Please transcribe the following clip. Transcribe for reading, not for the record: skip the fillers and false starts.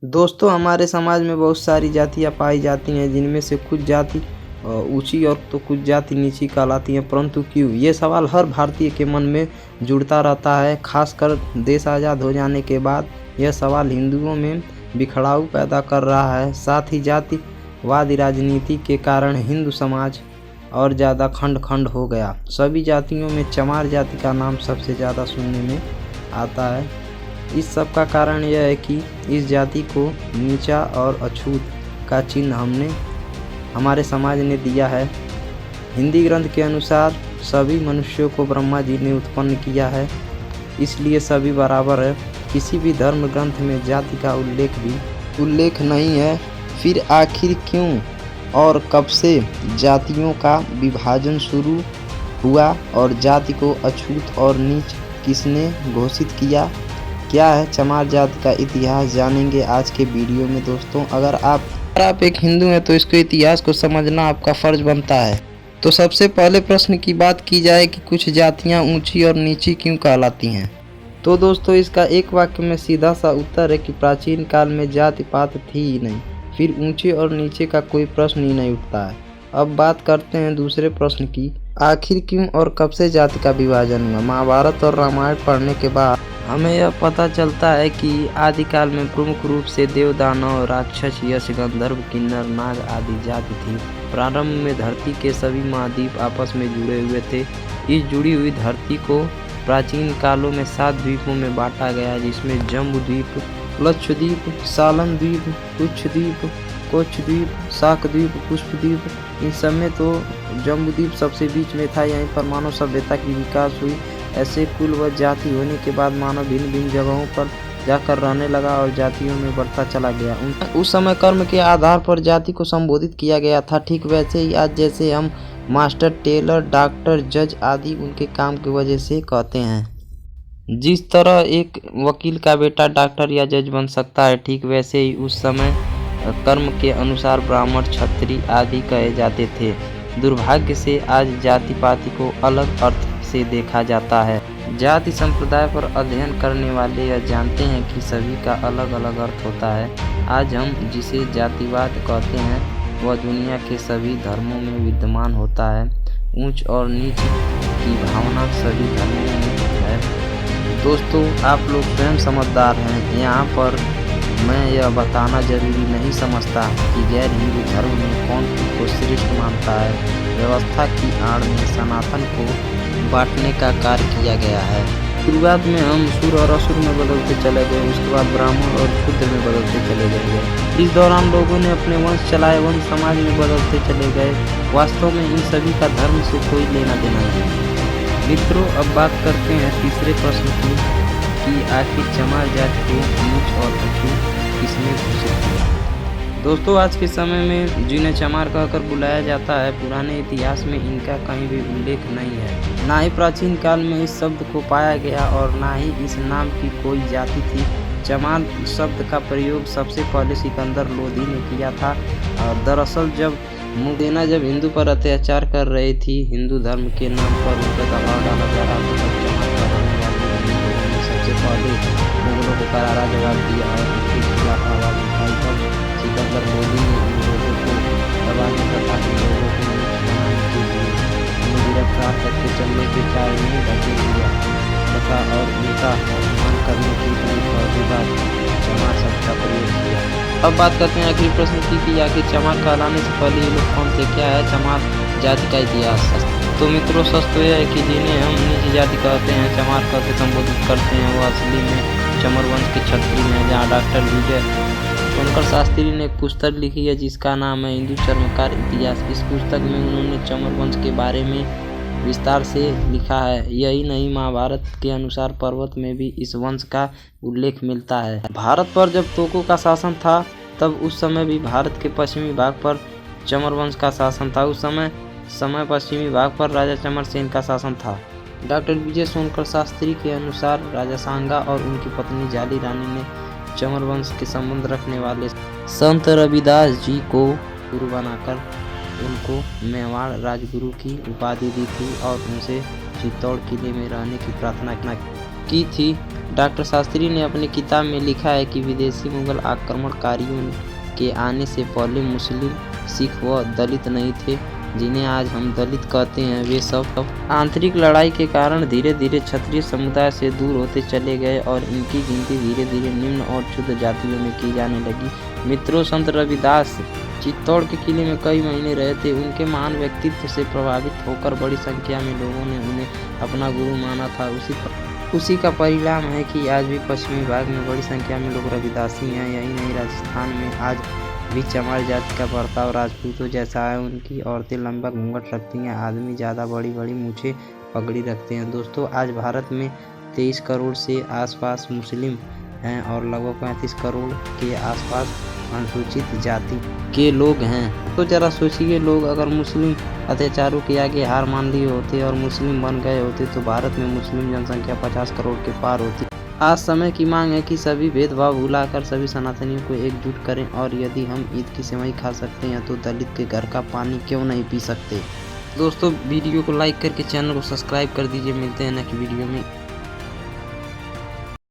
दोस्तों, हमारे समाज में बहुत सारी जातियाँ पाई जाती हैं, जिनमें से कुछ जाति ऊँची और तो कुछ जाति नीची कहलाती हैं। परंतु क्यों? ये सवाल हर भारतीय के मन में जुड़ता रहता है। खासकर देश आज़ाद हो जाने के बाद यह सवाल हिंदुओं में बिखराव पैदा कर रहा है। साथ ही जातिवादी राजनीति के कारण हिंदू समाज और ज़्यादा खंड-खंड हो गया। सभी जातियों में चमार जाति का नाम सबसे ज़्यादा सुनने में आता है। इस सब का कारण यह है कि इस जाति को नीचा और अछूत का चिन्ह हमारे समाज ने दिया है। हिंदी ग्रंथ के अनुसार सभी मनुष्यों को ब्रह्मा जी ने उत्पन्न किया है, इसलिए सभी बराबर है। किसी भी धर्म ग्रंथ में जाति का उल्लेख नहीं है। फिर आखिर क्यों और कब से जातियों का विभाजन शुरू हुआ और जाति को अछूत और नीच किसने घोषित किया? क्या है चमार जाति का इतिहास, जानेंगे आज के वीडियो में। दोस्तों, अगर आप एक हिंदू हैं तो इसके इतिहास को समझना आपका फर्ज बनता है। तो सबसे पहले प्रश्न की बात की जाए कि कुछ जातियां ऊंची और नीची क्यों कहलाती हैं, तो दोस्तों इसका एक वाक्य में सीधा सा उत्तर है कि प्राचीन काल में जाति पात थी ही नहीं, फिर ऊंचे और नीचे का कोई प्रश्न ही नहीं उठता है। अब बात करते हैं दूसरे प्रश्न की, आखिर क्यों और कब से जाति का विभाजन हुआ। महाभारत और रामायण पढ़ने के बाद हमें यह पता चलता है कि आदिकाल में प्रमुख रूप से देव, दानव, राक्षस, यक्ष, गंधर्व, किन्नर, नाग आदि जाति थी। प्रारंभ में धरती के सभी महाद्वीप आपस में जुड़े हुए थे। इस जुड़ी हुई धरती को प्राचीन कालों में 7 द्वीपों में बांटा गया, जिसमें जम्बूद्वीप, लक्षद्वीप, सालन द्वीप, कुच्छद्वीप, कोच्छद्वीप, शाकद्वीप, पुष्पद्वीप। इन सब में तो जम्बूद्वीप सबसे बीच में था। यहीं पर मानव सभ्यता की विकास हुई। ऐसे कुल व जाति होने के बाद मानव भिन्न भिन्न जगहों पर जाकर रहने लगा और जातियों में बढ़ता चला गया। उस समय कर्म के आधार पर जाति को संबोधित किया गया था। ठीक वैसे ही आज जैसे हम मास्टर, टेलर, डॉक्टर, जज आदि उनके काम की वजह से कहते हैं। जिस तरह एक वकील का बेटा डॉक्टर या जज बन सकता है, ठीक वैसे ही उस समय कर्म के अनुसार ब्राह्मण, क्षत्रिय आदि कहे जाते थे। दुर्भाग्य से आज जाति पाति को अलग अर्थ से देखा जाता है। जाति संप्रदाय पर अध्ययन करने वाले यह जानते हैं कि सभी का अलग अलग अर्थ होता है। आज हम जिसे जातिवाद कहते हैं वह दुनिया के सभी धर्मों में विद्यमान होता है। ऊंच और नीच की भावना सभी धर्मों में है। दोस्तों, आप लोग स्वयं समझदार हैं। यहाँ पर मैं यह बताना जरूरी नहीं समझता कि गैर हिंदू धर्म में कौन खुद को श्रेष्ठ मानता है। व्यवस्था की आड़ में सनातन को बांटने का कार्य किया गया है। शुरुआत में हम सुर और असुर में बदलते चले गए, उसके बाद ब्राह्मण और शूद्र में बदलते चले गए। इस दौरान लोगों ने अपने वंश चलाए, वंश समाज में बदलते चले गए। वास्तव में इन सभी का धर्म से कोई लेना देना नहीं। मित्रों, अब बात करते हैं तीसरे प्रश्न की कि आखिर चमार जाति को नीच और अछूत किसने घोषित किया। दोस्तों, आज के समय में जिन्हें चमार कहकर बुलाया जाता है, पुराने इतिहास में इनका कहीं भी उल्लेख नहीं है। ना ही प्राचीन काल में इस शब्द को पाया गया और ना ही इस नाम की कोई जाति थी। चमार शब्द का प्रयोग सबसे पहले सिकंदर लोधी ने किया था। और दरअसल जब मुगेना हिंदू पर अत्याचार कर रही थी, हिंदू धर्म के नाम पर उन पर दबाव डाला जा रहा था, तब चमार का रहने वाले हिंदुओं ने सबसे पहले मुगलों को करारा जवाब दिया और उनके खिलाफ आवाज उठाई। तब सिकंदर लोधी ने इन लोगों को दबाने तथा इन लोगों को नीच बनाने के लिए उन्हें गिरफ्तार करके चलने के चाय में धकेल दिया तथा और उनका अपमान करने के लिए पहली बार चमार शब्द का प्रयोग किया। अब बात करते हैं आखिरी प्रश्न की कि आखिर चमार कहलाने से पहले ये लोग कौन थे। क्या है चमार जाति का इतिहास। तो मित्रों, सच तो यह है कि जिन्हें हम नीच जाति कहते हैं, चमार कह के संबोधित करते हैं, वो असली में चमर वंश के क्षत्रिय हैं। जहाँ डॉक्टर विजय सोनकर शास्त्री ने एक पुस्तक लिखी है जिसका नाम है हिंदू चर्मकार इतिहास। इस पुस्तक में उन्होंने चमर वंश के बारे में विस्तार से लिखा है। यही नहीं, महाभारत के अनुसार पर्वत में भी इस वंश का उल्लेख मिलता है। भारत पर जब तोकों का शासन था, तब उस समय भी भारत के पश्चिमी भाग पर चमर वंश का शासन था। उस समय पश्चिमी भाग पर राजा चमर सेन का शासन था। डॉक्टर विजय सोनकर शास्त्री के अनुसार राजा सांगा और उनकी पत्नी जाली रानी ने चमर वंश के संबंध रखने वाले संत रविदास जी को गुरु बनाकर उनको मेवाड़ राजगुरु की उपाधि दी थी और उनसे चित्तौड़ किले में रहने की प्रार्थना की थी। डॉक्टर शास्त्री ने अपनी किताब में लिखा है कि विदेशी मुगल आक्रमणकारियों के आने से पहले मुस्लिम, सिख व दलित नहीं थे। जिन्हें आज हम दलित कहते हैं, वे सब आंतरिक लड़ाई के कारण धीरे धीरे क्षत्रिय समुदाय से दूर होते चले गए और इनकी गिनती धीरे धीरे निम्न और क्षुद्र जातियों में की जाने लगी। मित्रों, संत रविदास चित्तौड़ के किले में कई महीने रहे थे। उनके महान व्यक्तित्व से प्रभावित होकर बड़ी संख्या में लोगों ने उन्हें अपना गुरु माना था। उसी का परिणाम है कि आज भी पश्चिमी भाग में बड़ी संख्या में लोग रविदासी हैं। यही नहीं, राजस्थान में आज भी चमार जाति का बर्ताव राजपूतों जैसा है। उनकी औरतें लंबा घूंघट रखती हैं, आदमी ज़्यादा बड़ी बड़ी मूछें पगड़ी रखते हैं। दोस्तों, आज भारत में 23 करोड़ से आसपास मुस्लिम हैं और लगभग 35 करोड़ के आसपास अनुसूचित जाति के लोग हैं। तो जरा सोचिए, लोग अगर मुस्लिम अत्याचारों के आगे हार मान लिए होते और मुस्लिम बन गए होते तो भारत में मुस्लिम जनसंख्या 50 करोड़ के पार होती। आज समय की मांग है कि सभी भेदभाव भुलाकर सभी सनातनियों को एकजुट करें और यदि हम ईद की सेवई खा सकते हैं तो दलित के घर का पानी क्यों नहीं पी सकते। दोस्तों, वीडियो को लाइक करके चैनल को सब्सक्राइब कर दीजिए। मिलते हैं नेक्स्ट वीडियो में।